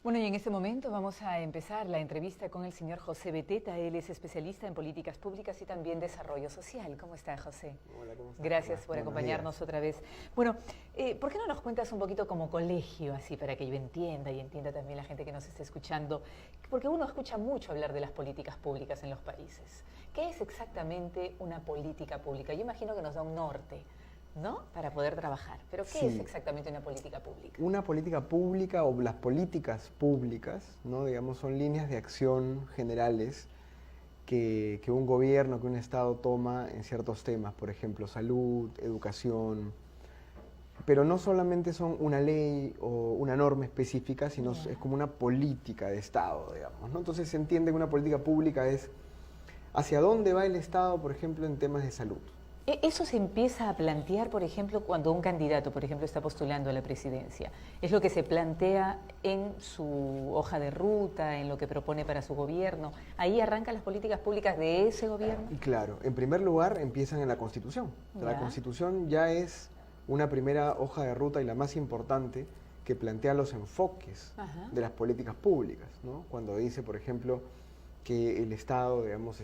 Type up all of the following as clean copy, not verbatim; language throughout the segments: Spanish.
Bueno, y en este momento vamos a empezar la entrevista con el señor José Beteta. Él es especialista en políticas públicas y también desarrollo social. ¿Cómo está, José? Hola, ¿cómo estás? Gracias por acompañarnos otra vez. Bueno, ¿por qué no nos cuentas un poquito como colegio, así para que yo entienda y entienda también la gente que nos esté escuchando? Porque uno escucha mucho hablar de las políticas públicas en los países. ¿Qué es exactamente una política pública? Yo imagino que nos da un norte, ¿no? Para poder trabajar. Pero ¿qué es exactamente una política pública? Una política pública o las políticas públicas, ¿no? Digamos, son líneas de acción generales que un gobierno, que un Estado toma en ciertos temas, por ejemplo, salud, educación, pero no solamente son una ley o una norma específica, sino es como una política de Estado, digamos, ¿no? Entonces se entiende que una política pública es hacia dónde va el Estado, por ejemplo, en temas de salud. Eso se empieza a plantear, por ejemplo, cuando un candidato, por ejemplo, está postulando a la presidencia. ¿Es lo que se plantea en su hoja de ruta, en lo que propone para su gobierno? ¿Ahí arrancan las políticas públicas de ese gobierno? Claro, en primer lugar empiezan en la Constitución. La Constitución ya es una primera hoja de ruta y la más importante que plantea los enfoques de las políticas públicas, ¿no? Cuando dice, por ejemplo, que el Estado, digamos,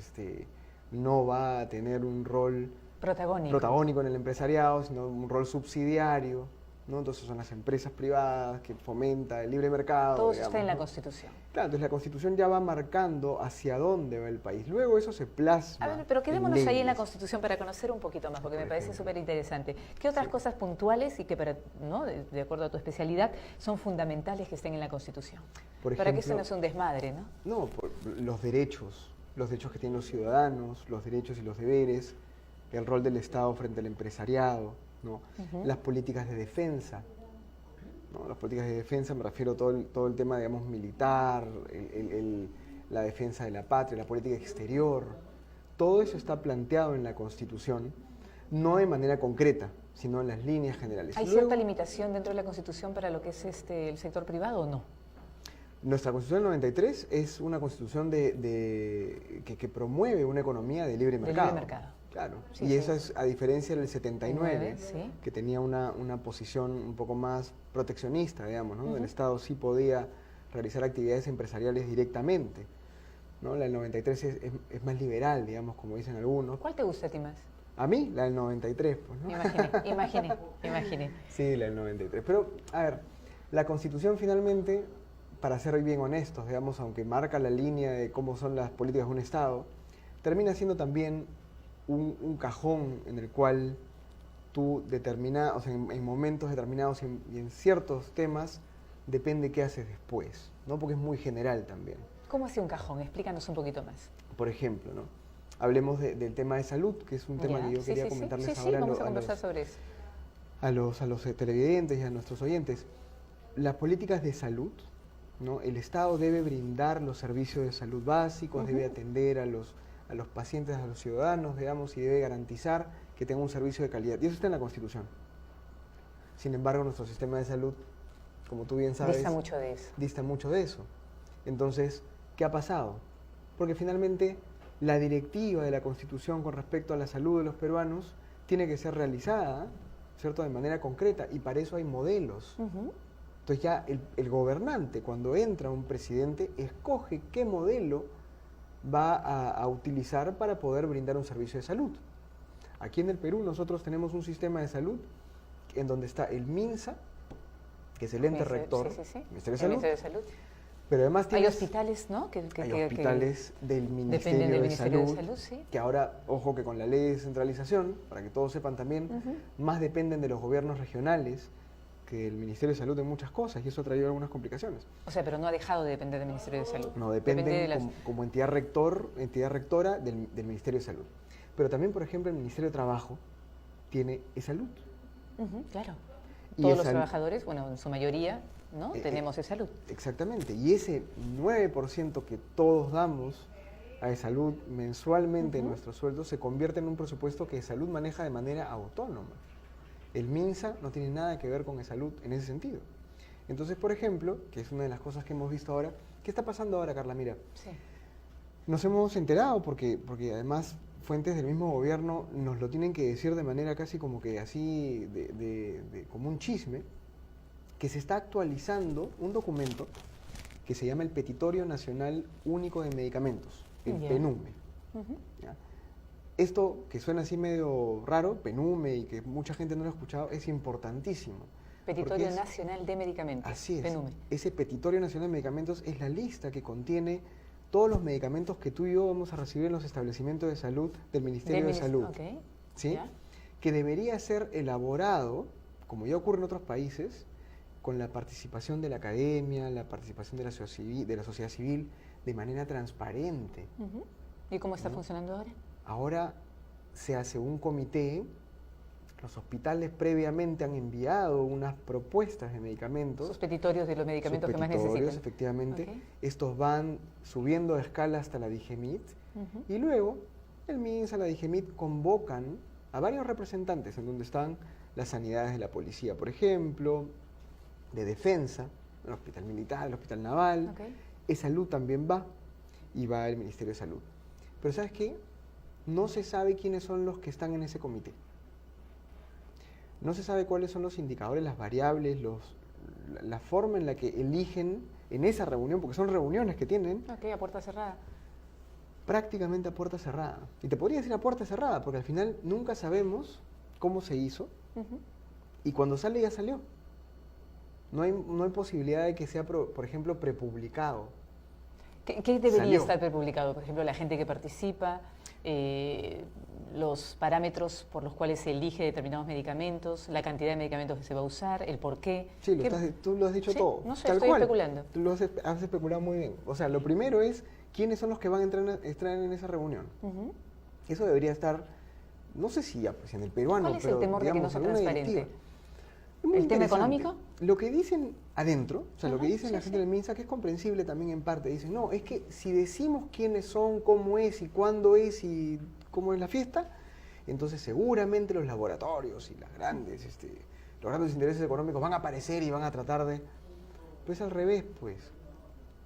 no va a tener un rol protagónico en el empresariado, sino un rol subsidiario, ¿no? Entonces son las empresas privadas que fomenta el libre mercado. Todo eso está en la Constitución. Claro, entonces la Constitución ya va marcando hacia dónde va el país. Luego eso se plasma. A ver, pero quedémonos ahí en la Constitución para conocer un poquito más, porque me parece súper interesante. ¿Qué otras cosas puntuales y que, ¿no? de acuerdo a tu especialidad, son fundamentales que estén en la Constitución? Por ejemplo, para que eso no sea un desmadre, ¿no? No, los derechos que tienen los ciudadanos, los derechos y los deberes, el rol del Estado frente al empresariado, ¿no? Las políticas de defensa, ¿no? Las políticas de defensa, me refiero a todo el tema, digamos, militar, la defensa de la patria, la política exterior. Todo eso está planteado en la Constitución, no de manera concreta, sino en las líneas generales. ¿Hay cierta limitación dentro de la Constitución para lo que es el sector privado o no? Nuestra Constitución del 93 es una Constitución que promueve una economía de libre mercado. De libre mercado. Claro, sí, y eso es a diferencia del 79, que tenía una posición un poco más proteccionista, digamos, ¿no? El Estado sí podía realizar actividades empresariales directamente, ¿no? La del 93 es más liberal, digamos, como dicen algunos. ¿Cuál te gusta a ti más? A mí, la del 93, pues, ¿no? Imaginé. Sí, la del 93. Pero, a ver, la Constitución finalmente, para ser bien honestos, digamos, aunque marca la línea de cómo son las políticas de un Estado, termina siendo también un cajón en el cual tú determinas, o sea, en momentos determinados y en ciertos temas, depende qué haces después, ¿no? Porque es muy general también. ¿Cómo hace un cajón? Explícanos un poquito más. Por ejemplo, ¿no? Hablemos del tema de salud, que es un tema que yo quería comentarles ahora vamos a conversar sobre eso. A los televidentes y a nuestros oyentes. Las políticas de salud, ¿no? El Estado debe brindar los servicios de salud básicos, debe atender a los pacientes, a los ciudadanos, digamos, y debe garantizar que tenga un servicio de calidad. Y eso está en la Constitución. Sin embargo, nuestro sistema de salud, como tú bien sabes, dista mucho de eso. Dista mucho de eso. Entonces, ¿qué ha pasado? Porque finalmente la directiva de la Constitución con respecto a la salud de los peruanos tiene que ser realizada, ¿cierto?, de manera concreta, y para eso hay modelos. Entonces ya el gobernante, cuando entra un presidente, escoge qué modelo va a utilizar para poder brindar un servicio de salud. Aquí en el Perú nosotros tenemos un sistema de salud en donde está el MINSA, que es el ente rector, Ministerio de Salud, pero además hay hospitales, ¿no? Hay hospitales del Ministerio de Salud, que ahora, ojo que con la ley de descentralización, para que todos sepan también, más dependen de los gobiernos regionales que el Ministerio de Salud en muchas cosas, y eso ha traído algunas complicaciones. O sea, pero no ha dejado de depender del Ministerio de Salud. No, depende como entidad rectora del Ministerio de Salud. Pero también, por ejemplo, el Ministerio de Trabajo tiene salud. Claro. Todos los trabajadores, bueno, en su mayoría, ¿no? Tenemos salud. Exactamente. Y ese 9% que todos damos a salud mensualmente en nuestro sueldo se convierte en un presupuesto que salud maneja de manera autónoma. El MINSA no tiene nada que ver con salud en ese sentido. Entonces, por ejemplo, que es una de las cosas que hemos visto ahora, ¿qué está pasando ahora, Carla? Mira, nos hemos enterado porque además fuentes del mismo gobierno nos lo tienen que decir de manera casi como que así, como un chisme, que se está actualizando un documento que se llama el Petitorio Nacional Único de Medicamentos, el PENUME. ¿Ya? Esto, que suena así medio raro, PENUME, y que mucha gente no lo ha escuchado, es importantísimo. Petitorio Nacional de Medicamentos. Así es. PENUME. Ese Petitorio Nacional de Medicamentos es la lista que contiene todos los medicamentos que tú y yo vamos a recibir en los establecimientos de salud del Ministerio de Salud. Okay. ¿Sí? ¿Ya? Que debería ser elaborado, como ya ocurre en otros países, con la participación de la academia, la participación de la sociedad civil, de manera transparente. ¿Y cómo está funcionando ahora? Ahora se hace un comité, los hospitales previamente han enviado unas propuestas de medicamentos. Sus petitorios de los medicamentos que más necesitan. Efectivamente. Okay. Estos van subiendo de escala hasta la DIGEMIT y luego el MINSA, la DIGEMIT convocan a varios representantes en donde están las sanidades de la policía, por ejemplo, de defensa, el hospital militar, el hospital naval, salud también va, y va el Ministerio de Salud. Pero ¿sabes qué? No se sabe quiénes son los que están en ese comité. No se sabe cuáles son los indicadores, las variables, la forma en la que eligen en esa reunión, porque son reuniones que tienen. A puerta cerrada. Prácticamente a puerta cerrada. Y te podría decir a puerta cerrada, porque al final nunca sabemos cómo se hizo, y cuando sale ya salió. No hay posibilidad de que sea, por ejemplo, prepublicado. ¿Qué debería estar prepublicado? Por ejemplo, la gente que participa, los parámetros por los cuales se elige determinados medicamentos, la cantidad de medicamentos que se va a usar, el por qué. Sí, tú lo has dicho todo. No sé, estoy especulando. Tú lo has especulado muy bien. O sea, lo primero es quiénes son los que van a entrar en esa reunión. Eso debería estar, no sé si ya pues, en el peruano, ¿Cuál es el temor de que no sea transparente? ¿El tema económico? Lo que dicen adentro, o sea, lo que dicen la gente del MINSA, que es comprensible también en parte, dicen, no, es que si decimos quiénes son, cómo es y cuándo es y cómo es la fiesta, entonces seguramente los laboratorios y los grandes intereses económicos van a aparecer y van a tratar de... Pues al revés, pues.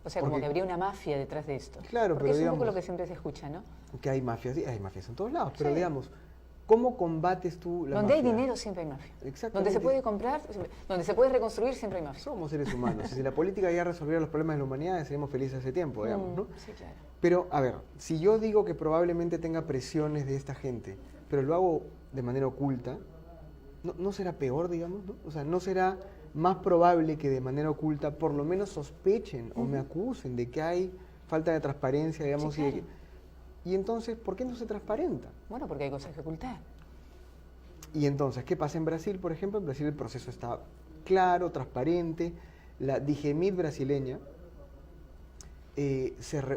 O sea, como que habría una mafia detrás de esto. Claro, porque pero es un poco lo que siempre se escucha, ¿no? Que hay mafias, sí, hay mafias en todos lados, pero digamos... ¿Cómo combates tú la Donde mafia? hay dinero siempre hay mafia. Exactamente. Donde se puede comprar, donde se puede reconstruir siempre hay mafia. Somos seres humanos. Si la política ya resolviera los problemas de la humanidad, seríamos felices hace tiempo, digamos, ¿no? Sí, claro. Pero, a ver, si yo digo que probablemente tenga presiones de esta gente, pero lo hago de manera oculta, ¿no será peor, digamos? ¿No? O sea, ¿no será más probable que de manera oculta por lo menos sospechen o me acusen de que hay falta de transparencia, digamos, sí, claro. Y entonces, ¿por qué no se transparenta? Bueno, porque hay cosas que ocultar. Y entonces, ¿qué pasa en Brasil, por ejemplo? En Brasil el proceso está claro, transparente. La DIGEMIT brasileña,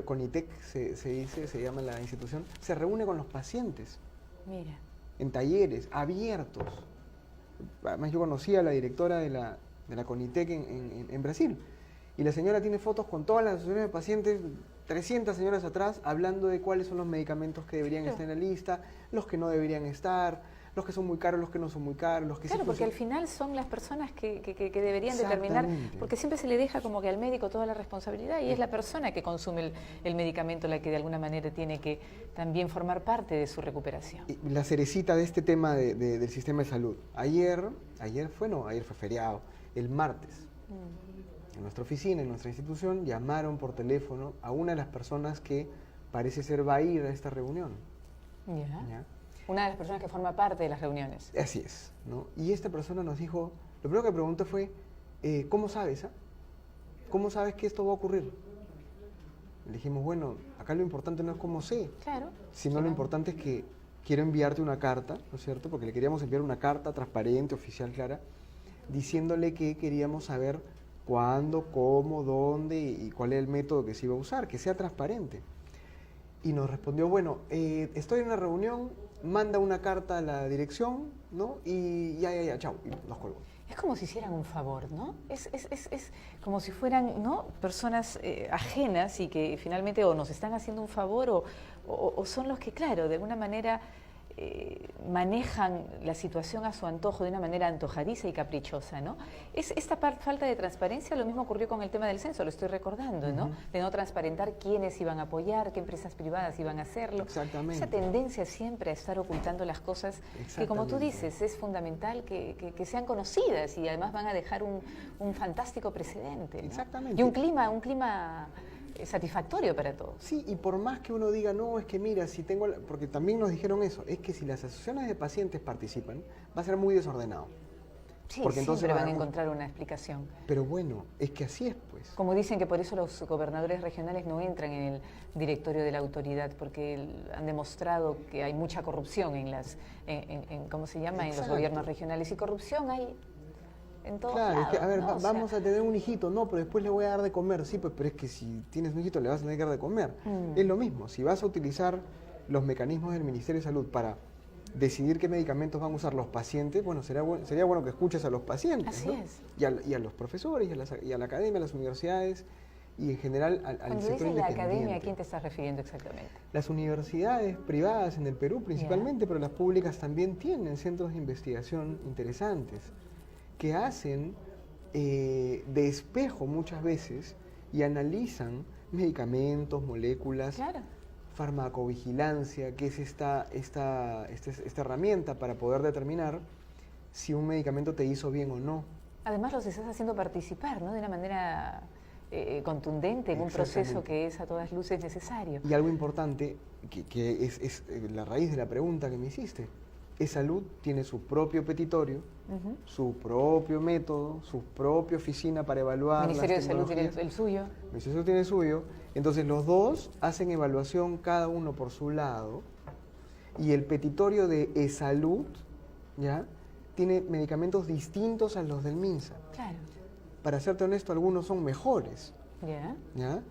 CONITEC se llama la institución, se reúne con los pacientes. Mira. En talleres abiertos. Además, yo conocí a la directora de la CONITEC en Brasil. Y la señora tiene fotos con todas las asociaciones de pacientes, 300 señoras atrás, hablando de cuáles son los medicamentos que deberían estar en la lista, los que no deberían estar, los que son muy caros, los que no son muy caros, los que claro, sí porque al final son las personas que deberían determinar, porque siempre se le deja como que al médico toda la responsabilidad y es la persona que consume el medicamento la que de alguna manera tiene que también formar parte de su recuperación. Y la cerecita de este tema del sistema de salud. Ayer fue feriado, el martes. En nuestra oficina, en nuestra institución, llamaron por teléfono a una de las personas que parece ser va a ir a esta reunión. ¿Ya? Una de las personas que forma parte de las reuniones. Así es, ¿no? Y esta persona nos dijo, lo primero que preguntó fue, ¿cómo sabes? ¿Cómo sabes que esto va a ocurrir? Le dijimos, bueno, acá lo importante no es cómo sé, sino lo importante es que quiero enviarte una carta, ¿no es cierto? Porque le queríamos enviar una carta transparente, oficial, clara, diciéndole que queríamos saber cuándo, cómo, dónde y cuál es el método que se iba a usar, que sea transparente. Y nos respondió, bueno, estoy en una reunión, manda una carta a la dirección, ¿no? Y ya, chao, y nos colgó. Es como si hicieran un favor, ¿no? Es como si fueran, ¿no?, personas ajenas y que finalmente o nos están haciendo un favor o son los que, claro, de alguna manera manejan la situación a su antojo de una manera antojadiza y caprichosa, ¿no? Esta falta de transparencia, lo mismo ocurrió con el tema del censo, lo estoy recordando, ¿no? De no transparentar quiénes iban a apoyar, qué empresas privadas iban a hacerlo. Exactamente. Esa tendencia siempre a estar ocultando las cosas que, como tú dices, es fundamental que sean conocidas y además van a dejar un fantástico precedente, ¿no? Exactamente. Y un clima satisfactorio para todos. Sí, y por más que uno diga, no, es que mira, si tengo, porque también nos dijeron eso, es que si las asociaciones de pacientes participan, va a ser muy desordenado. Sí, porque entonces siempre van a encontrar una explicación. Pero bueno, es que así es, pues. Como dicen que por eso los gobernadores regionales no entran en el directorio de la autoridad, porque han demostrado que hay mucha corrupción en ¿cómo se llama? En los gobiernos regionales. Y corrupción hay en todos lados. Claro, es que, a ver, ¿no? vamos a tener un hijito, no, pero después le voy a dar de comer, sí, pues, pero es que si tienes un hijito le vas a tener que dar de comer. Es lo mismo, si vas a utilizar los mecanismos del Ministerio de Salud para decidir qué medicamentos van a usar los pacientes, bueno, sería bueno que escuches a los pacientes. Así ¿no? es. Y a los profesores, y a la academia, a las universidades, y en general al Cuando sector dices la independiente. academia, ¿a quién te estás refiriendo exactamente? Las universidades privadas en el Perú principalmente, pero las públicas también tienen centros de investigación interesantes que hacen de espejo muchas veces y analizan medicamentos, moléculas, Claro. farmacovigilancia, que es esta herramienta para poder determinar si un medicamento te hizo bien o no. Además los estás haciendo participar, ¿no? De una manera contundente en un proceso que es a todas luces necesario. Y algo importante, que es la raíz de la pregunta que me hiciste, E-Salud tiene su propio petitorio, su propio método, su propia oficina para evaluar. El Ministerio de las Salud tiene tecnologías. el suyo. El Ministerio de Salud tiene el suyo. Entonces los dos hacen evaluación cada uno por su lado y el petitorio de E-Salud, ¿ya?, tiene medicamentos distintos a los del MINSA. Claro. Para serte honesto, algunos son mejores. Ya. ¿Ya?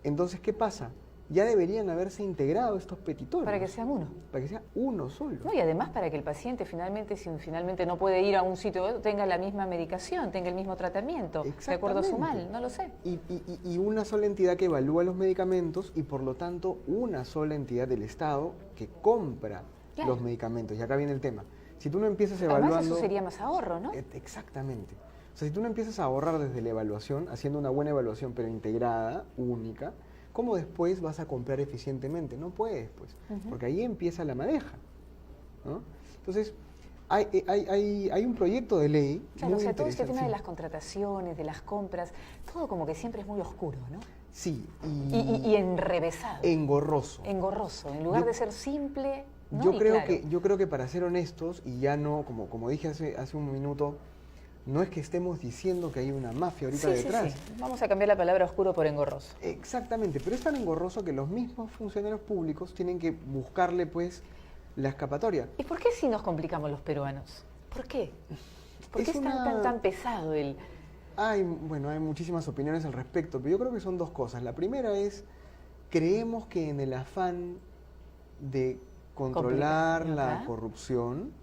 Entonces, ¿qué pasa? Ya deberían haberse integrado estos petitorios. Para que sean uno. Para que sea uno solo. No, y además para que el paciente finalmente, si finalmente no puede ir a un sitio, tenga la misma medicación, tenga el mismo tratamiento, de acuerdo a su mal, no lo sé. Y una sola entidad que evalúa los medicamentos y por lo tanto una sola entidad del Estado que compra los medicamentos. Y acá viene el tema. Si tú no empiezas evaluando... Además eso sería más ahorro, ¿no? Exactamente. O sea, si tú no empiezas a ahorrar desde la evaluación, haciendo una buena evaluación pero integrada, única, ¿cómo después vas a comprar eficientemente? No puedes, pues, porque ahí empieza la madeja, ¿no? Entonces, hay un proyecto de ley Claro, muy o sea, todo este interesante. tema de las contrataciones, de las compras, todo como que siempre es muy oscuro, ¿no? Sí, Y enrevesado. engorroso. Engorroso, en lugar de ser simple, ¿no? Yo Y creo, claro. yo creo que para ser honestos, y ya no, como dije hace un minuto, no es que estemos diciendo que hay una mafia ahorita detrás. Sí. Vamos a cambiar la palabra oscuro por engorroso. Exactamente, pero es tan engorroso que los mismos funcionarios públicos tienen que buscarle, pues, la escapatoria. ¿Y por qué si nos complicamos los peruanos? ¿Por qué? ¿Por qué es tan pesado el...? Hay muchísimas opiniones al respecto, pero yo creo que son dos cosas. La primera es, creemos que en el afán de controlar la corrupción,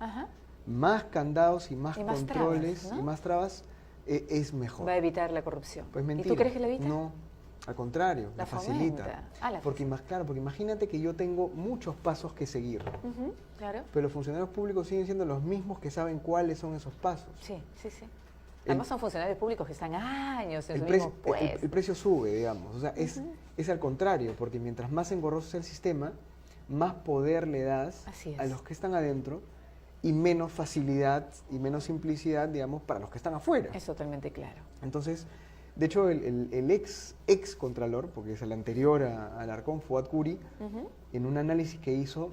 más candados y más controles trabas, ¿no? y más trabas es mejor. Va a evitar la corrupción. Pues mentira. ¿Y tú crees que la evita? No, al contrario, la facilita. Porque imagínate que yo tengo muchos pasos que seguir, claro. pero los funcionarios públicos siguen siendo los mismos que saben cuáles son esos pasos. Sí. Además son funcionarios públicos que están años en su mismo puesto. El precio sube, digamos. O sea, es al contrario, porque mientras más engorroso sea el sistema, más poder le das a los que están adentro y menos facilidad y menos simplicidad, digamos, para los que están afuera. Es totalmente claro. Entonces, de hecho, el ex contralor, porque es el anterior a Alarcón, Fuad Curi, en un análisis que hizo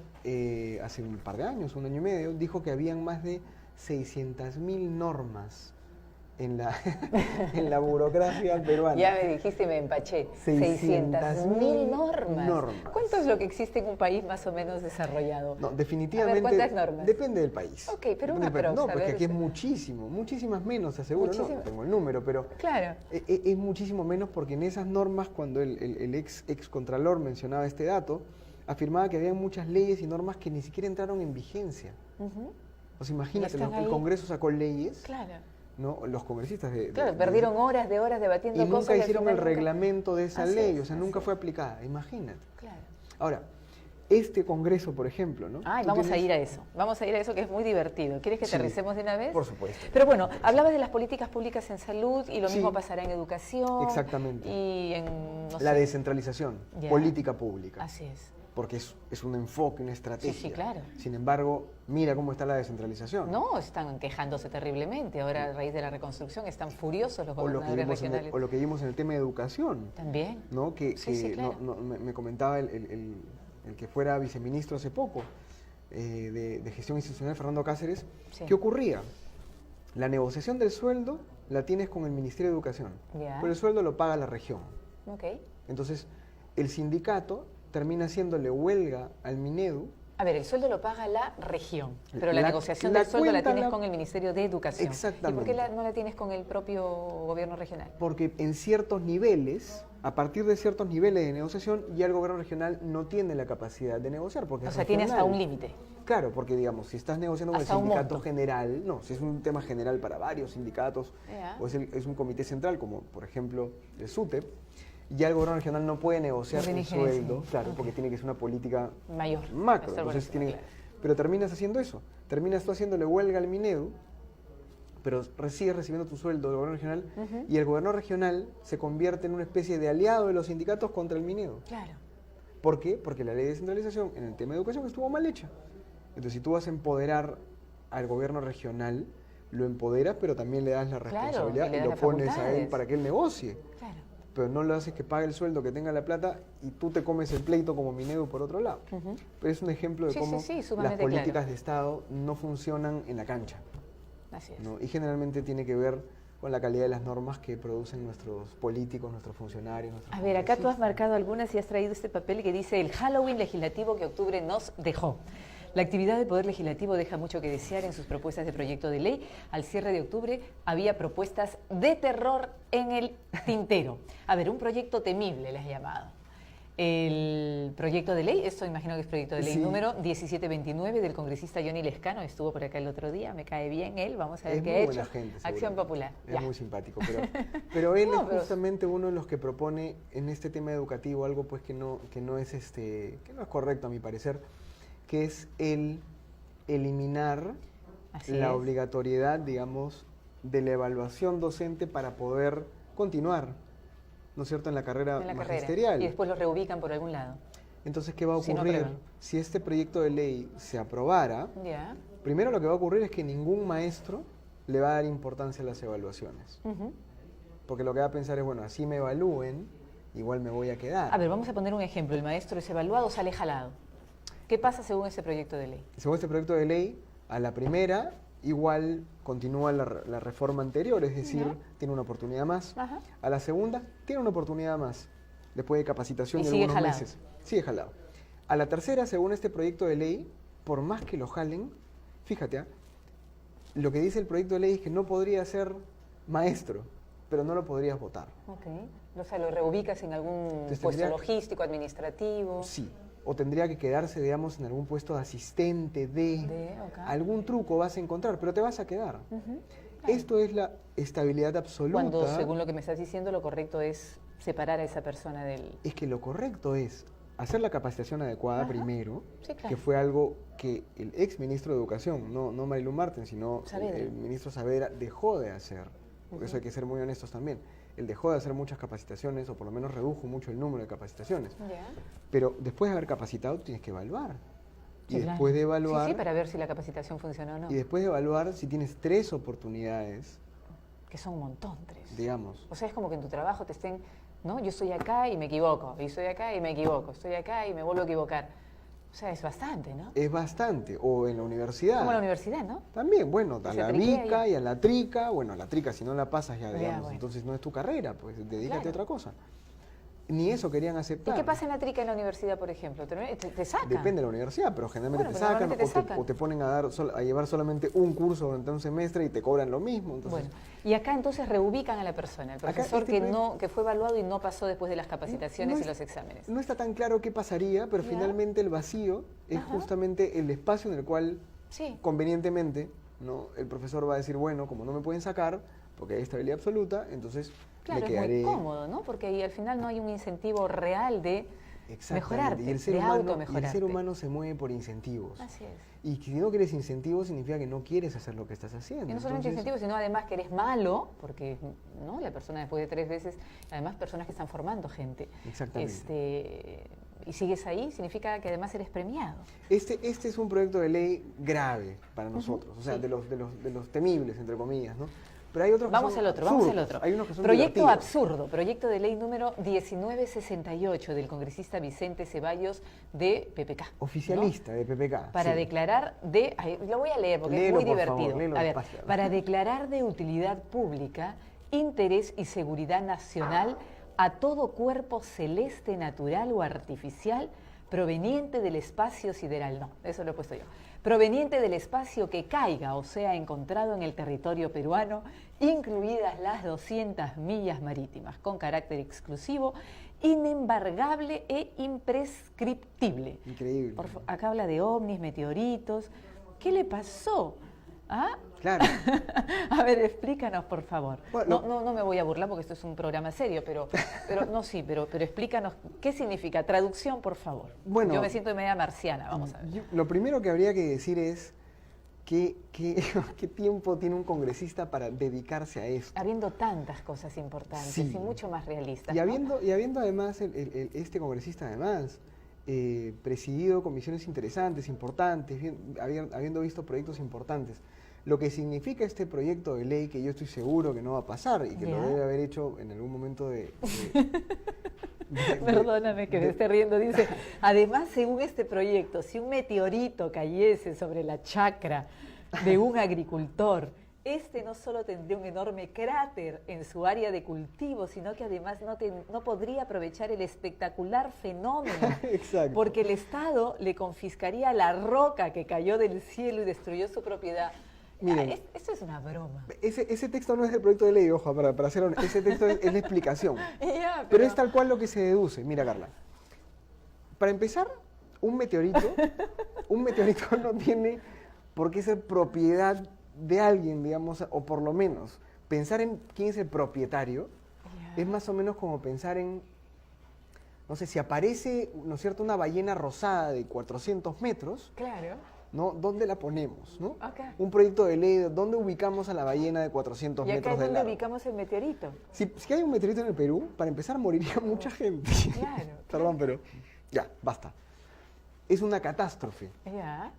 hace un par de años, un año y medio, dijo que habían más de 600.000 normas en la burocracia peruana. Ya me dijiste y me empaché. 600.000 normas. ¿Cuánto es lo que existe en un país más o menos desarrollado? No, definitivamente. A ver, ¿cuántas normas? Depende del país. Ok, pero una No, porque aquí es muchísimas menos, te aseguro. No tengo el número, pero claro. Es muchísimo menos porque en esas normas, cuando el ex contralor mencionaba este dato, afirmaba que había muchas leyes y normas que ni siquiera entraron en vigencia. O sea, imagínate, el Congreso sacó leyes. Claro. ¿No? Los congresistas perdieron horas de horas debatiendo y cosas nunca hicieron el reglamento de esa ley, o sea, nunca fue fue aplicada, imagínate. Claro. Ahora, este Congreso, por ejemplo, ¿no? Ay, vamos a ir a eso. Vamos a ir a eso que es muy divertido. ¿Quieres que Sí, aterricemos de una vez? por supuesto. Pero bueno, hablabas de las políticas públicas en salud y lo Sí. mismo pasará en educación. Exactamente. Y en, no La sé. descentralización, Ya. política pública. Así es. Porque es un enfoque, una estrategia. Sí, claro. Sin embargo, mira cómo está la descentralización. No, están quejándose terriblemente. Ahora, a raíz de la reconstrucción, están furiosos los O lo, que gobernadores vimos regionales. o lo que vimos en el tema de educación, También. ¿no? Que, Sí, sí, claro. me comentaba el que fuera viceministro hace poco de gestión institucional, Fernando Cáceres. Sí. ¿Qué ocurría? La negociación del sueldo la tienes con el Ministerio de Educación, Ya. pero el sueldo lo paga la región. Ok. Entonces, el sindicato termina haciéndole huelga al Minedu. A ver, el sueldo lo paga la región, pero la La- negociación la del sueldo la cuenta tienes la- con el Ministerio de Educación. Exactamente. ¿Y por qué no la tienes con el propio gobierno regional? Porque en ciertos niveles, a partir de ciertos niveles de negociación, ya el gobierno regional no tiene la capacidad de negociar. Porque O es sea, tiene hasta regional. un límite. Claro, porque digamos, si estás negociando con el Hasta un sindicato monto. general, no, si es un tema general para varios sindicatos, Ya. o es un comité central, como por ejemplo el SUTEP, ya el gobierno regional no puede negociar No tiene un injerencia. sueldo, claro, Ok. porque tiene que ser una política Mayor. macro. Estar por Entonces encima, tiene, claro. pero terminas haciendo eso, terminas tú haciéndole huelga al Minedu, pero sigues recibiendo tu sueldo del gobierno regional, Ujú. y el gobierno regional se convierte en una especie de aliado de los sindicatos contra el Minedu. Claro. ¿Por qué? Porque la ley de descentralización en el tema de educación estuvo mal hecha. Entonces, si tú vas a empoderar al gobierno regional, lo empoderas, pero también le das la Claro, responsabilidad y le y das lo las pones a él facultades. para que él negocie. Claro. Pero no lo haces que pague el sueldo, que tenga la plata y tú te comes el pleito como Minedu por otro lado. Ujú. Pero es un ejemplo de Sí, cómo sí, las sumamente políticas claro. de Estado no funcionan en la cancha, Así es. ¿no? Y generalmente tiene que ver con la calidad de las normas que producen nuestros políticos, nuestros funcionarios. Nuestros A ver, acá tú has congresistas. marcado algunas y has traído este papel que dice el Halloween legislativo que octubre nos dejó. La actividad del Poder Legislativo deja mucho que desear en sus propuestas de proyecto de ley. Al cierre de octubre había propuestas de terror en el tintero. A ver, un proyecto temible le has llamado. El proyecto de ley, esto imagino que es proyecto de ley Sí. número 1729 del congresista Johnny Lescano, estuvo por acá el otro día, me cae bien él, vamos a ver Es qué muy ha buena hecho. gente, Acción seguramente. Popular. Es Ya. muy simpático, pero él No, es pero- justamente uno de los que propone en este tema educativo algo pues que no es que no es correcto a mi parecer, que es el eliminar Así la es. obligatoriedad, digamos, de la evaluación docente para poder continuar, ¿no es cierto?, en la carrera En la carrera. magisterial. Y después los reubican por algún lado. Entonces, ¿qué va a Si no ocurrir? aprueban. Si este proyecto de ley se aprobara, Ya. primero lo que va a ocurrir es que ningún maestro le va a dar importancia a las evaluaciones. Ujú. Porque lo que va a pensar es, bueno, así me evalúen, igual me voy a quedar. A ver, vamos a poner un ejemplo. El maestro es evaluado, sale jalado. ¿Qué pasa según ese proyecto de ley? Según este proyecto de ley, a la primera igual continúa la reforma anterior, es decir, Ya. tiene una oportunidad más. Ajá. A la segunda, tiene una oportunidad más, después de capacitación Y de sigue algunos jalado. meses. Sigue jalado. A la tercera, según este proyecto de ley, por más que lo jalen, fíjate, lo que dice el proyecto de ley es que no podría ser maestro, pero no lo podrías votar. Ok. O sea, lo reubicas en algún Entonces, puesto tendría- logístico, administrativo. Sí. O tendría que quedarse, digamos, en algún puesto de asistente Ok. Algún truco vas a encontrar, pero te vas a quedar. Ujú. Esto es la estabilidad absoluta. Cuando, según lo que me estás diciendo, lo correcto es separar a esa persona del... Es que lo correcto es hacer la capacitación adecuada Ajá. primero, Sí, claro. que fue algo que el ex ministro de Educación, no Marilu Martens, sino Saavedra. el ministro Saavedra, dejó de hacer. Por eso hay que ser muy honestos también. Él dejó de hacer muchas capacitaciones, o por lo menos redujo mucho el número de capacitaciones. Ya. Pero después de haber capacitado, tienes que evaluar. Sí, Y claro. después de evaluar, Sí, sí, para ver si la capacitación funcionó o no. y después de evaluar, si tienes 3 oportunidades, Que son un montón, 3. digamos, O sea, es como que en tu trabajo te estén, ¿no? Yo estoy acá y me equivoco, y estoy acá y me equivoco, estoy acá y me vuelvo a equivocar. O sea, es bastante, ¿no? es bastante. O en la universidad. Como la universidad, ¿no? También, bueno, a Se la triquea bica ya. y a la trica. Bueno, a la trica, si no la pasas ya, Ya, digamos, bueno. entonces no es tu carrera, pues dedícate Claro. a otra cosa. Ni eso querían ¿Y aceptar. qué pasa en la trica en la universidad, por ejemplo? ¿Te sacan? Depende de la universidad, pero generalmente Bueno, te pero sacan, normalmente te sacan. o te ponen a llevar solamente un curso durante un semestre y te cobran lo mismo. Entonces, Bueno, y acá entonces reubican a la persona, el Acá profesor este que, proyecto- que fue evaluado y no pasó después de las capacitaciones No y es- los exámenes. no está tan claro qué pasaría, pero Ya. finalmente el vacío es Ajá. justamente el espacio en el cual Sí, convenientemente, ¿no?, el profesor va a decir, bueno, como no me pueden sacar, porque hay estabilidad absoluta, entonces claro, me es quedaré. muy cómodo, ¿no? Porque ahí al final no hay un incentivo real de mejorarte, y el ser de humano, automejorarte. el ser humano se mueve por incentivos. Así es. Y si no quieres incentivos, significa que no quieres hacer lo que estás haciendo. Y no solamente incentivos, sino además que eres malo, porque ¿no? La persona después de 3 veces, además personas que están formando gente. Exactamente. Y sigues ahí, significa que además eres premiado. Este es un proyecto de ley grave para nosotros, o sea, sí. de los temibles, entre comillas, ¿no? Pero hay otros que Vamos son al otro. Hay unos que son Proyecto divertidos. absurdo, proyecto de ley número 1968 del congresista Vicente Ceballos de PPK. Oficialista, ¿no? de PPK. Para sí. declarar lo voy a leer porque Léelo, es muy por favor, divertido. léelo A ver, despacio. para declarar de utilidad pública, interés y seguridad nacional a todo cuerpo celeste, natural o artificial proveniente del espacio sideral. No, eso lo he puesto yo. Proveniente del espacio que caiga o sea encontrado en el territorio peruano, incluidas las 200 millas marítimas, con carácter exclusivo, inembargable e imprescriptible. Increíble. Acá habla de ovnis, meteoritos. ¿Qué le pasó? ¿Ah? Claro. A ver, explícanos, por favor. Bueno, no me voy a burlar porque esto es un programa serio, pero explícanos qué significa. Traducción, por favor. Bueno, yo me siento media marciana, vamos a ver. Lo primero que habría que decir es qué tiempo tiene un congresista para dedicarse a esto. Habiendo tantas cosas importantes Sí. y mucho más realistas. Y ¿no? habiendo además, este congresista además, presidido comisiones interesantes, importantes, habiendo visto proyectos importantes. Lo que significa este proyecto de ley, que yo estoy seguro que no va a pasar y que lo debe haber hecho en algún momento Perdóname que me esté riendo, dice, además según este proyecto, si un meteorito cayese sobre la chacra de un agricultor, este no solo tendría un enorme cráter en su área de cultivo, sino que además no podría aprovechar el espectacular fenómeno, Exacto. porque el Estado le confiscaría la roca que cayó del cielo y destruyó su propiedad. Miren, Esto es una broma. Ese texto no es del proyecto de ley, ojo, para ser honesto, ese texto es la explicación. Ya, pero es tal cual lo que se deduce. Mira, Carla, para empezar, un meteorito no tiene por qué ser propiedad de alguien, digamos, o por lo menos pensar en quién es el propietario, es más o menos como pensar en, no sé, si aparece, ¿no es cierto?, una ballena rosada de 400 metros, Claro. ¿no? ¿Dónde la ponemos, no? Acá. Un proyecto de ley, ¿dónde ubicamos a la ballena de 400 Y acá metros es de donde largo? ubicamos el meteorito. Si hay un meteorito en el Perú, para empezar moriría mucha gente. Claro. Perdón, pero ya, basta. Es una catástrofe. Ya.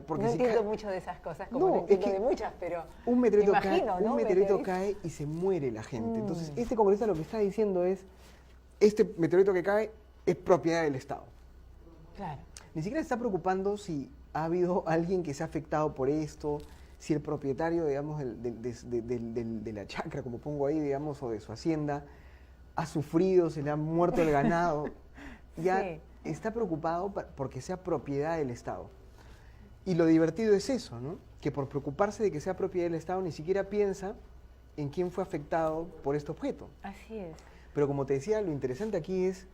Porque No si entiendo cae- mucho de esas cosas, como no No, entiendo es que de muchas, pero un meteorito, me imagino, cae, ¿no? un meteorito cae y se muere la gente. Entonces, este congresista lo que está diciendo es, este meteorito que cae es propiedad del Estado. Claro. Ni siquiera se está preocupando si ha habido alguien que se ha afectado por esto, si el propietario, digamos, de la chacra, como pongo ahí, digamos, o de su hacienda, ha sufrido, se le ha muerto el ganado. Ya Sí. está preocupado porque sea propiedad del Estado. Y lo divertido es eso, ¿no? Que por preocuparse de que sea propiedad del Estado, ni siquiera piensa en quién fue afectado por este objeto. Así es. Pero como te decía, lo interesante aquí es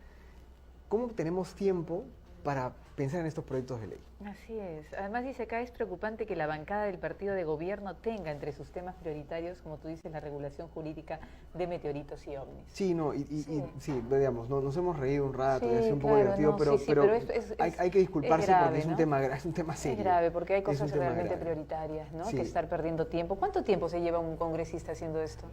cómo tenemos tiempo para pensar en estos proyectos de ley. Así es. Además dice acá, es preocupante que la bancada del partido de gobierno tenga entre sus temas prioritarios, como tú dices, la regulación jurídica de meteoritos y ovnis. Sí, no, sí, digamos, nos hemos reído un rato, Sí, y ha sido un poco claro, divertido, no, pero, sí, pero pero hay que disculparse grave, porque es un ¿no? tema, es un tema serio. Es grave, porque hay Es un cosas tema realmente grave. prioritarias, ¿no? Sí. Que estar perdiendo tiempo. ¿Cuánto tiempo se lleva un congresista haciendo esto?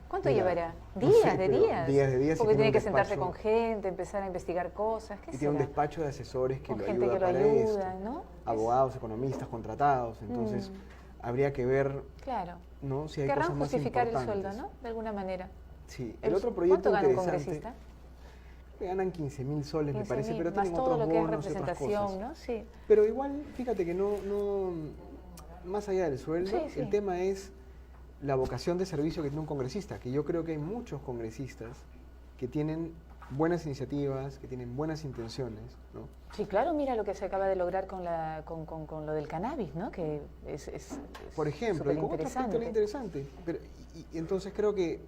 ¿Cuánto Mira, llevará? no ¿Días sé, de pero días? días de días, Porque y tiene un que sentarse despacho- con gente, empezar a investigar cosas. ¿Qué Y tiene un será? despacho de asesores que Con lo gente ayuda que lo para ayuda, esto. ¿no? Abogados, economistas contratados, entonces habría que ver, Claro. ¿no? Si hay Querrán cosas más justificar el importantes. sueldo, ¿no? De alguna manera. Sí, el otro proyecto ¿Cuánto gana un interesante, congresista? que ganan 15.000 soles, me parece, 15.000, pero más tienen todo otros lo que es bonos y otras representación, cosas. ¿no? Sí. Pero igual, fíjate que no, más allá del sueldo, Sí, sí. el tema es la vocación de servicio que tiene un congresista, que yo creo que hay muchos congresistas que tienen buenas iniciativas, que tienen buenas intenciones, ¿no? Sí, claro, mira lo que se acaba de lograr con lo del cannabis, ¿no? Que es Por ejemplo, y con otro aspecto superinteresante. interesante. Pero, y entonces creo que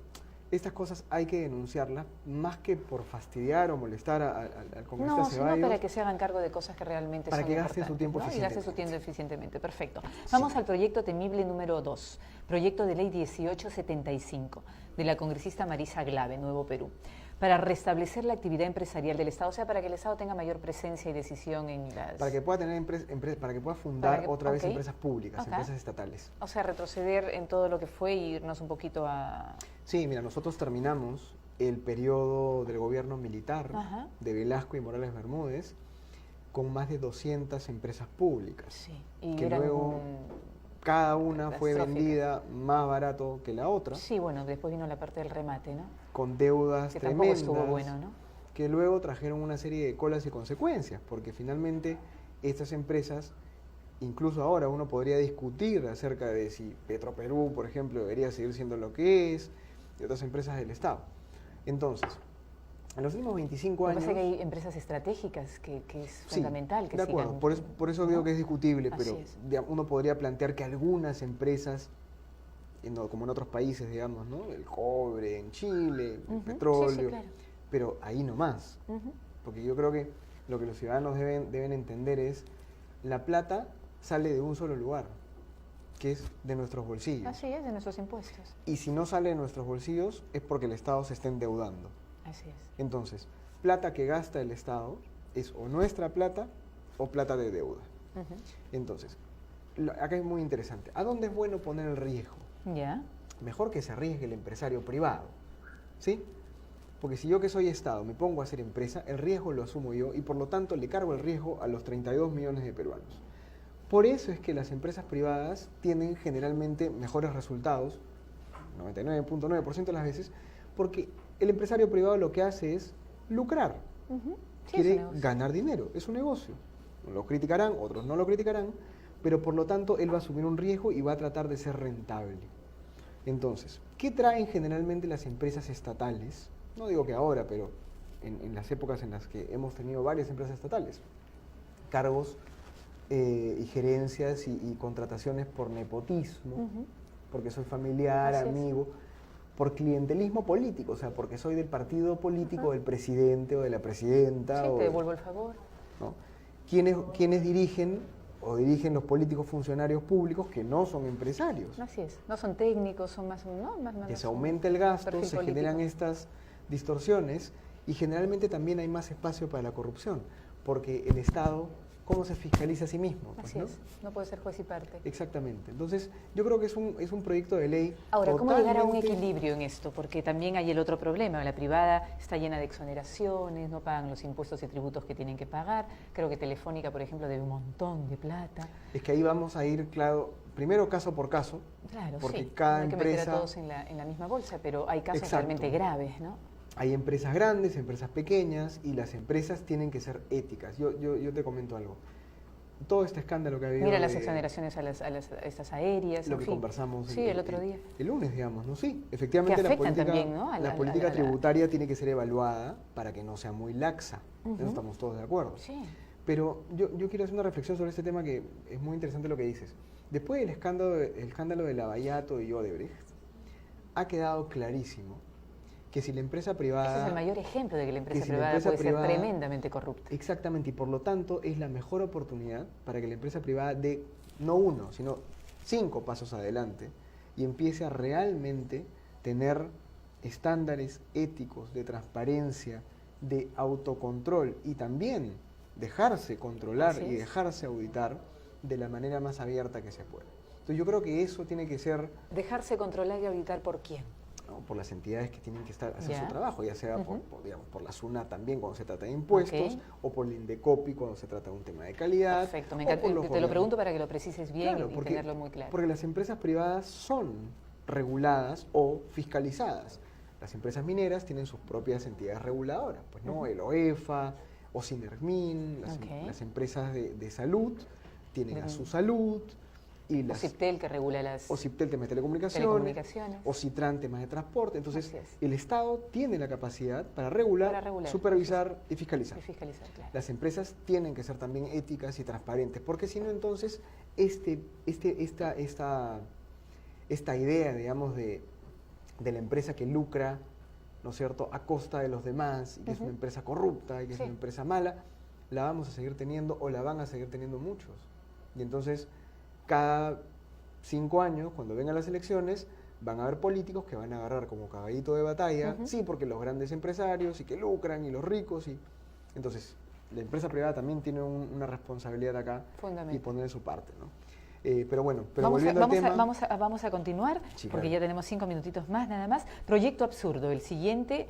estas cosas hay que denunciarlas, más que por fastidiar o molestar al congresista No, sino Ceballos. para que se hagan cargo de cosas que realmente Para son que gaste su importantes, tiempo ¿no? Y gaste su eficientemente. tiempo eficientemente. Perfecto. Vamos al proyecto temible número 2, proyecto de ley 1875, de la congresista Marisa Glave, Nuevo Perú. Para restablecer la actividad empresarial del Estado, o sea, para que el Estado tenga mayor presencia y decisión en las... Para que pueda tener para que pueda fundar otra vez ok. empresas públicas, Ok. empresas estatales. O sea, retroceder en todo lo que fue y irnos un poquito a... Sí, mira, nosotros terminamos el periodo del gobierno militar Ajá. de Velasco y Morales Bermúdez con más de 200 empresas públicas. Sí, y que eran luego cada una fue catastróficas. vendida más barato que la otra, Sí, bueno, después vino la parte del remate, ¿no? con deudas Que tampoco tremendas, estuvo bueno, ¿no? que luego trajeron una serie de colas y consecuencias, porque finalmente estas empresas, incluso ahora uno podría discutir acerca de si Petroperú, por ejemplo, debería seguir siendo lo que es, y otras empresas del Estado. Entonces, en los últimos 25 Me años... parece que hay empresas estratégicas que es Sí, fundamental que de acuerdo, sigan. por eso ¿no? digo que es discutible, Así pero es. uno podría plantear que algunas empresas, como en otros países, digamos, ¿no? El cobre en Chile, el Ujú, petróleo, sí, sí, claro. pero ahí no más. Ujú. Porque yo creo que lo que los ciudadanos deben entender es, la plata sale de un solo lugar, que es de nuestros bolsillos. Así es, de nuestros impuestos. Y si no sale de nuestros bolsillos es porque el Estado se está endeudando. Así es. Entonces, plata que gasta el Estado es o nuestra plata o plata de deuda. Ujú. Entonces, acá es muy interesante. ¿A dónde es bueno poner el riesgo? Ya. Mejor que se arriesgue el empresario privado, ¿sí? Porque si yo que soy Estado me pongo a hacer empresa, el riesgo lo asumo yo y por lo tanto le cargo el riesgo a los 32 millones de peruanos. Por eso es que las empresas privadas tienen generalmente mejores resultados, 99.9% de las veces, porque el empresario privado lo que hace es lucrar, Ujú. Sí, es un quiere negocio. ganar dinero, es un negocio. Lo criticarán, otros no lo criticarán, pero por lo tanto él va a asumir un riesgo y va a tratar de ser rentable. Entonces, ¿qué traen generalmente las empresas estatales? No digo que ahora, pero en las épocas en las que hemos tenido varias empresas estatales. Cargos y gerencias y contrataciones por nepotismo, Ujú. porque soy familiar, Así es. amigo, por clientelismo político, o sea, porque soy del partido político Ajá. del presidente o de la presidenta. Sí, o te devuelvo el favor. ¿no? ¿Quiénes dirigen los políticos funcionarios públicos que no son empresarios? Así es. No son técnicos, son más... No, más Que se son aumenta el gasto, perfil se político. generan estas distorsiones y generalmente también hay más espacio para la corrupción, porque el Estado, ¿cómo se fiscaliza a sí mismo? Pues, Así ¿no? es. No puede ser juez y parte. Exactamente. Entonces, yo creo que es un proyecto de ley. Ahora, ¿cómo llegar a un totalmente- equilibrio en esto? Porque también hay el otro problema. La privada está llena de exoneraciones, no pagan los impuestos y tributos que tienen que pagar. Creo que Telefónica, por ejemplo, debe un montón de plata. Es que ahí vamos a ir, claro, primero caso por caso, Claro, porque sí. cada no hay que meter empresa... a todos en la misma bolsa, pero hay casos Exacto. realmente graves, ¿no? Hay empresas grandes, empresas pequeñas, y las empresas tienen que ser éticas. Yo te comento algo. Todo este escándalo que ha habido... Mira las de- exoneraciones a estas aéreas, lo en que fin. conversamos Sí, el otro día. el lunes, digamos, ¿no? Sí, efectivamente Que la afectan política, también, ¿no? la política tributaria tiene que ser evaluada para que no sea muy laxa. En eso Ujú. estamos todos de acuerdo. Sí. Pero yo quiero hacer una reflexión sobre este tema que es muy interesante lo que dices. Después del escándalo de Lavallato y Odebrecht, ha quedado clarísimo que si la empresa privada... Ese es el mayor ejemplo de que la empresa si la privada empresa puede privada- ser tremendamente corrupta. Exactamente, y por lo tanto es la mejor oportunidad para que la empresa privada dé no uno, sino 5 pasos adelante y empiece a realmente tener estándares éticos de transparencia, de autocontrol y también dejarse controlar Así y es. dejarse auditar de la manera más abierta que se pueda. Entonces yo creo que eso tiene que ser Dejarse controlar y auditar por quién. ¿no? Por las entidades que tienen que hacer Ya. su trabajo, ya sea Ujú. digamos, por la SUNAT también cuando se trata de impuestos, Ok. o por el INDECOPI cuando se trata de un tema de calidad. Perfecto, me o encanta. por los Te lo gobiernos. pregunto para que lo precises bien Claro, y tenerlo muy claro. porque las empresas privadas son reguladas o fiscalizadas. Las empresas mineras tienen sus propias entidades reguladoras, pues no, Ujú. el OEFA, o Sinermin, Ok. las empresas de salud tienen a De- su salud, y O las Ciptel, que regula las OCIPTEL temas de telecomunicaciones, telecomunicaciones. OCITRAN temas de transporte. Entonces, Así es. el Estado tiene la capacidad para regular, supervisar y fiscalizar. Y fiscalizar, claro. Las empresas tienen que ser también éticas y transparentes, porque si no, entonces, esta idea, digamos, de la empresa que lucra, ¿no es cierto?, a costa de los demás, y que es Ujú. una empresa corrupta, y que es Sí. una empresa mala, la vamos a seguir teniendo o la van a seguir teniendo muchos. Y entonces, cada 5 años, cuando vengan las elecciones, van a haber políticos que van a agarrar como caballito de batalla, sí, porque los grandes empresarios y que lucran y los ricos y entonces la empresa privada también tiene una responsabilidad acá y poner de su parte, ¿no? Pero bueno, volviendo al tema... Vamos a continuar, sí, porque claro, ya tenemos 5 minutitos más nada más. Proyecto absurdo, el siguiente,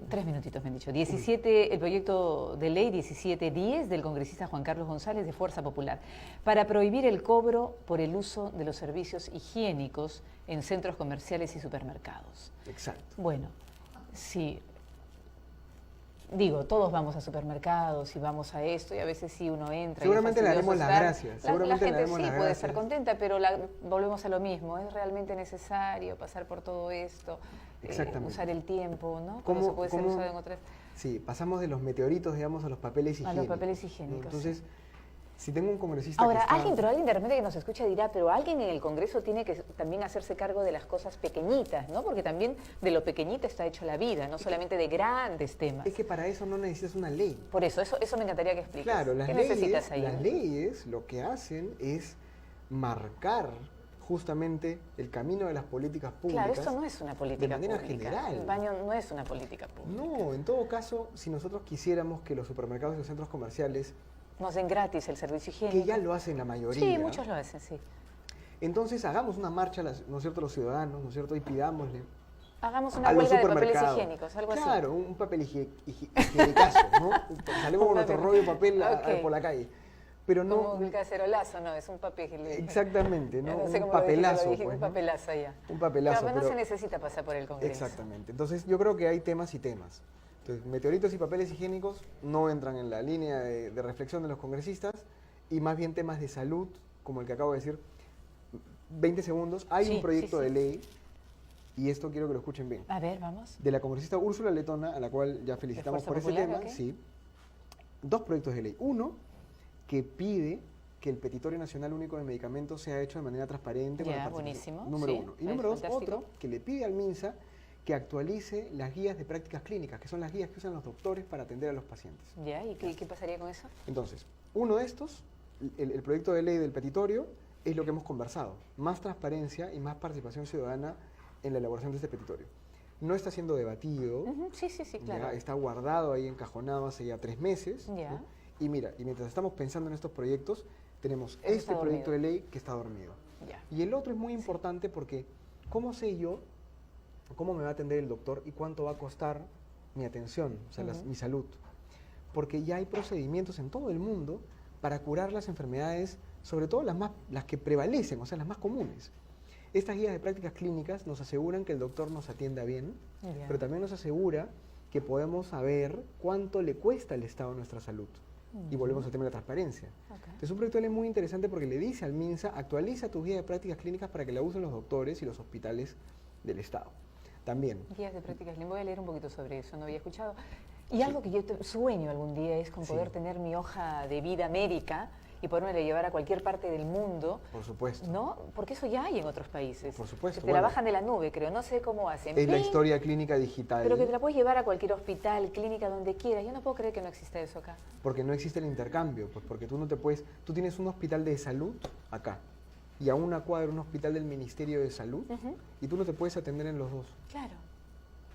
3 minutitos me han dicho, el proyecto de ley 1710 del congresista Juan Carlos González de Fuerza Popular, para prohibir el cobro por el uso de los servicios higiénicos en centros comerciales y supermercados. Exacto. Bueno, sí... Digo, todos vamos a supermercados y vamos a esto y a veces sí uno entra. Seguramente le daremos las gracias. La gente sí puede estar contenta, pero volvemos a lo mismo. ¿Es realmente necesario pasar por todo esto? Usar el tiempo, ¿no? ¿Cómo se puede ser usado en otras... Sí, pasamos de los meteoritos, digamos, a los papeles higiénicos. A los papeles higiénicos. Entonces, sí. Si tengo un congresista ahora, que está... alguien de repente que nos escucha dirá, pero alguien en el Congreso tiene que también hacerse cargo de las cosas pequeñitas, ¿no? Porque también de lo pequeñito está hecho la vida, no solamente de grandes temas. Es que para eso no necesitas una ley. Por eso me encantaría que expliques. Claro, ¿Qué necesitas ahí? Las leyes lo que hacen es marcar justamente el camino de las políticas públicas. Claro, esto no es una política de manera pública. general. El baño no es una política pública. No, en todo caso, si nosotros quisiéramos que los supermercados y los centros comerciales nos den gratis el servicio higiénico. Que ya lo hacen la mayoría. Sí, muchos lo hacen, sí. Entonces hagamos una marcha, ¿no es cierto?, los ciudadanos, ¿no es cierto?, y pidámosle. Hagamos una huelga de papeles higiénicos, algo así. Claro, un papel higienicazo, ¿no? Salimos con nuestro rollo de papel por la calle. Pero no, como un cacerolazo, no, es un papel. Exactamente, ¿no? No sé un papelazo. Dije, pues, un papelazo allá. Un papelazo. Pero no se necesita pasar por el Congreso. Exactamente. Entonces yo creo que hay temas y temas. Entonces, meteoritos y papeles higiénicos no entran en la línea de reflexión de los congresistas y más bien temas de salud, como el que acabo de decir. 20 segundos. Hay un proyecto de ley, y esto quiero que lo escuchen bien. A ver, vamos. De la congresista Úrsula Letona, a la cual ya felicitamos por ese tema. Okay. Sí. 2 proyectos de ley. Uno, que pide que el Petitorio Nacional Único de Medicamentos sea hecho de manera transparente. Ya, buenísimo. Número 1. Y número 2, otro, que le pide al MINSA que actualice las guías de prácticas clínicas, que son las guías que usan los doctores para atender a los pacientes. Ya, ¿y qué pasaría con eso? Entonces, uno de estos, el proyecto de ley del petitorio, es lo que hemos conversado. Más transparencia y más participación ciudadana en la elaboración de este petitorio. No está siendo debatido. Sí, claro. Ya, está guardado ahí, encajonado hace ya 3 meses. Ya. ¿No? Y mira, y mientras estamos pensando en estos proyectos, tenemos este proyecto de ley que está dormido. Ya. Y el otro es muy importante porque, ¿cómo sé yo cómo me va a atender el doctor y cuánto va a costar mi atención, o sea, mi salud? Porque ya hay procedimientos en todo el mundo para curar las enfermedades, sobre todo las que prevalecen, o sea, las más comunes. Estas guías de prácticas clínicas nos aseguran que el doctor nos atienda bien, pero también nos asegura que podemos saber cuánto le cuesta el estado de nuestra salud. Y volvemos al tema de la transparencia. Okay. Es un proyecto de ley muy interesante porque le dice al MINSA, actualiza tu guía de prácticas clínicas para que la usen los doctores y los hospitales del Estado. También. Guías de prácticas clínicas, voy a leer un poquito sobre eso, no había escuchado. Y algo que yo sueño algún día es con poder tener mi hoja de vida médica y poderme llevar a cualquier parte del mundo. Por supuesto. ¿No? Porque eso ya hay en otros países. Por supuesto. Que te la bajan de la nube, creo. No sé cómo hacen. Es la historia clínica digital. Pero que te la puedes llevar a cualquier hospital, clínica, donde quieras. Yo no puedo creer que no exista eso acá. Porque no existe el intercambio. Pues porque tú no te puedes... Tú tienes un hospital de salud acá. Y a una cuadra un hospital del Ministerio de Salud. Y tú no te puedes atender en los dos. Claro.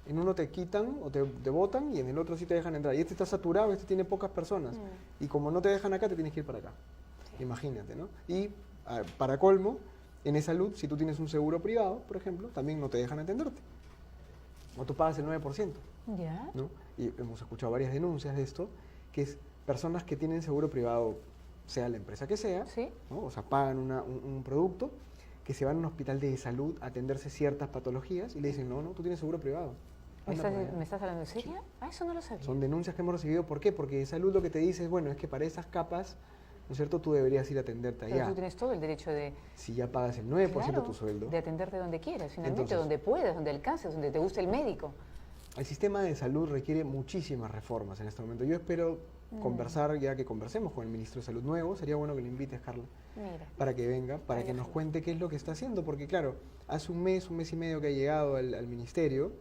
En uno te quitan o te botan y en el otro sí te dejan entrar. Y este está saturado, este tiene pocas personas. Y como no te dejan acá, te tienes que ir para acá. Sí. Imagínate, ¿no? Y para colmo, en salud, si tú tienes un seguro privado, por ejemplo, también no te dejan atenderte. O tú pagas el 9%. Ya. ¿No? Y hemos escuchado varias denuncias de esto, que es personas que tienen seguro privado, sea la empresa que sea, ¿no? O sea, pagan un producto, que se van a un hospital de salud a atenderse ciertas patologías y le dicen, no, tú tienes seguro privado. ¿Me estás hablando en serio? Ah, eso no lo sabía. Son denuncias que hemos recibido. ¿Por qué? Porque salud lo que te dice es, bueno, es que para esas capas, ¿no es cierto?, tú deberías ir a atenderte allá. Pero tú tienes todo el derecho de... Si ya pagas el 9% de tu sueldo. De atenderte donde quieras, finalmente, entonces, donde puedas, donde alcances, donde te guste el médico. El sistema de salud requiere muchísimas reformas en este momento. Yo espero conversar, ya que conversemos con el ministro de Salud nuevo, sería bueno que le invites, Carla, para que venga, para que nos cuente qué es lo que está haciendo, porque claro, hace un mes y medio que ha llegado al ministerio,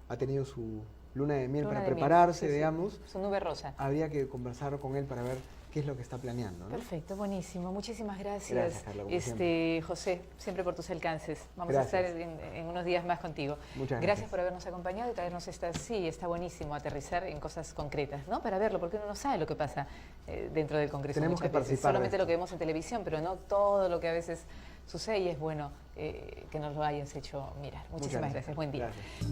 ha tenido su luna de miel para prepararse, digamos. Su nube rosa. Habría que conversar con él para ver qué es lo que está planeando, ¿no? Perfecto, buenísimo. Muchísimas gracias. Gracias, Carla, como siempre. José, siempre por tus alcances. Vamos Gracias. a estar en unos días más contigo. Muchas Gracias por habernos acompañado y traernos sí, está buenísimo aterrizar en cosas concretas, ¿no? Para verlo, porque uno no sabe lo que pasa dentro del Congreso. Tenemos muchas que veces. participar de Solamente esto. lo que vemos en televisión, pero no todo lo que a veces sucede y es bueno que nos lo hayas hecho mirar. Muchísimas gracias. Buen día. Gracias.